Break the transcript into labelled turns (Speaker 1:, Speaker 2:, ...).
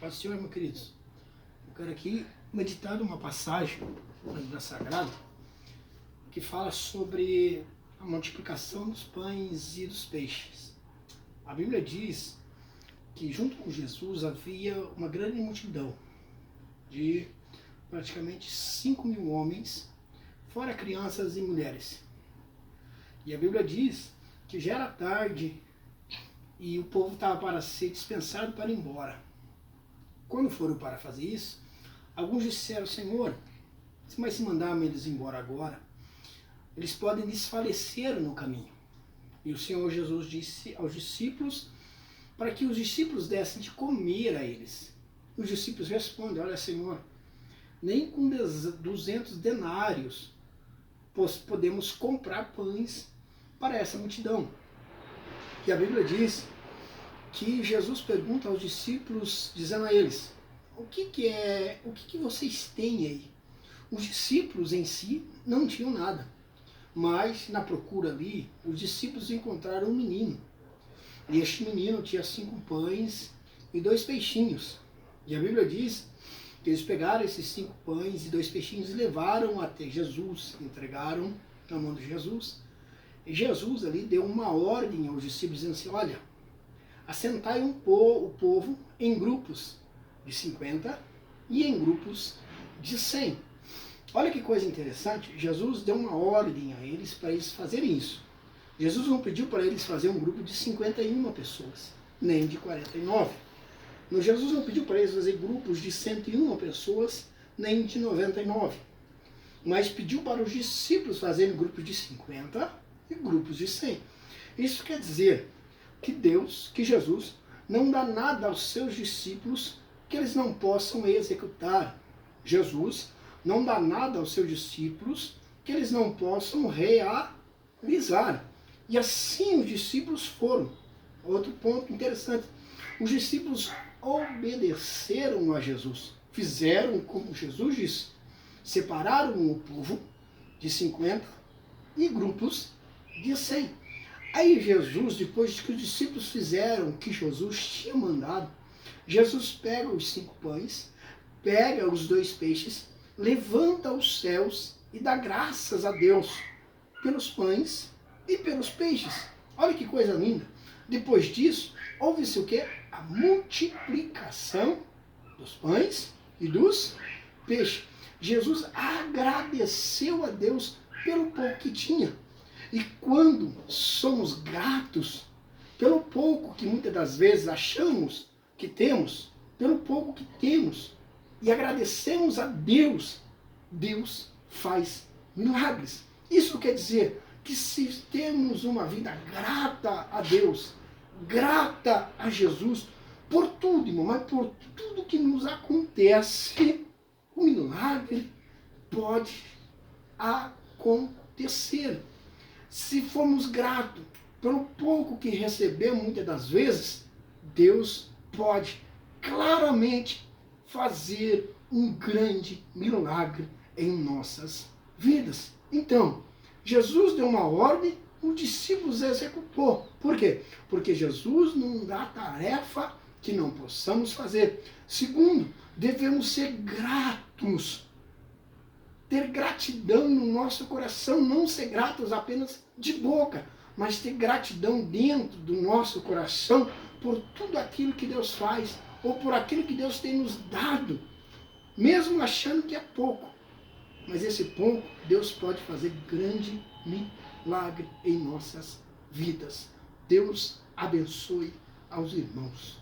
Speaker 1: Paz do Senhor, meus queridos. Eu quero aqui meditar numa passagem da Bíblia Sagrada que fala sobre a multiplicação dos pães e dos peixes. A Bíblia diz que junto com Jesus havia uma grande multidão de praticamente 5.000 homens, fora crianças e mulheres. E a Bíblia diz que já era tarde e o povo estava para ser dispensado para ir embora. Quando foram para fazer isso, alguns disseram: Senhor, mas se mandarmos eles embora agora, eles podem desfalecer no caminho. E o Senhor Jesus disse aos discípulos para que os discípulos dessem de comer a eles. Os discípulos respondem: olha, Senhor, nem com 200 denários podemos comprar pães para essa multidão. E a Bíblia diz que Jesus pergunta aos discípulos, dizendo a eles: o que vocês têm aí? Os discípulos em si não tinham nada, mas na procura ali, os discípulos encontraram um menino. E este menino tinha 5 pães e 2 peixinhos. E a Bíblia diz que eles pegaram esses 5 pães e 2 peixinhos e levaram até Jesus, entregaram na mão de Jesus. E Jesus ali deu uma ordem aos discípulos, dizendo assim: olha, assentai o povo em grupos de 50 e em grupos de 100. Olha que coisa interessante, Jesus deu uma ordem a eles para eles fazerem isso. Jesus não pediu para eles fazer um grupo de 51 pessoas, nem de 49. Jesus não pediu para eles fazer grupos de 101 pessoas, nem de 99. Mas pediu para os discípulos fazerem grupos de 50 e grupos de 100. Isso quer dizer que Jesus, não dá nada aos seus discípulos que eles não possam executar. Jesus não dá nada aos seus discípulos que eles não possam realizar. E assim os discípulos foram. Outro ponto interessante, os discípulos obedeceram a Jesus, fizeram como Jesus disse, separaram o povo de 50 e grupos de 100. Aí Jesus, depois que os discípulos fizeram o que Jesus tinha mandado, Jesus pega os 5 pães, pega os 2 peixes, levanta aos céus e dá graças a Deus pelos pães e pelos peixes. Olha que coisa linda. Depois disso, houve-se o quê? A multiplicação dos pães e dos peixes. Jesus agradeceu a Deus pelo pouco que tinha. E quando somos gratos pelo pouco que muitas das vezes achamos que temos, pelo pouco que temos, e agradecemos a Deus, Deus faz milagres. Isso quer dizer que se temos uma vida grata a Deus, grata a Jesus, por tudo, irmão, mas por tudo que nos acontece, o milagre pode acontecer. Se formos gratos pelo pouco que recebemos, muitas das vezes, Deus pode claramente fazer um grande milagre em nossas vidas. Então, Jesus deu uma ordem, os discípulos executou. Por quê? Porque Jesus não dá tarefa que não possamos fazer. Segundo, devemos ser gratos. Ter gratidão no nosso coração, não ser gratos apenas de boca, mas ter gratidão dentro do nosso coração por tudo aquilo que Deus faz, ou por aquilo que Deus tem nos dado, mesmo achando que é pouco. Mas esse pouco, Deus pode fazer grande milagre em nossas vidas. Deus abençoe aos irmãos.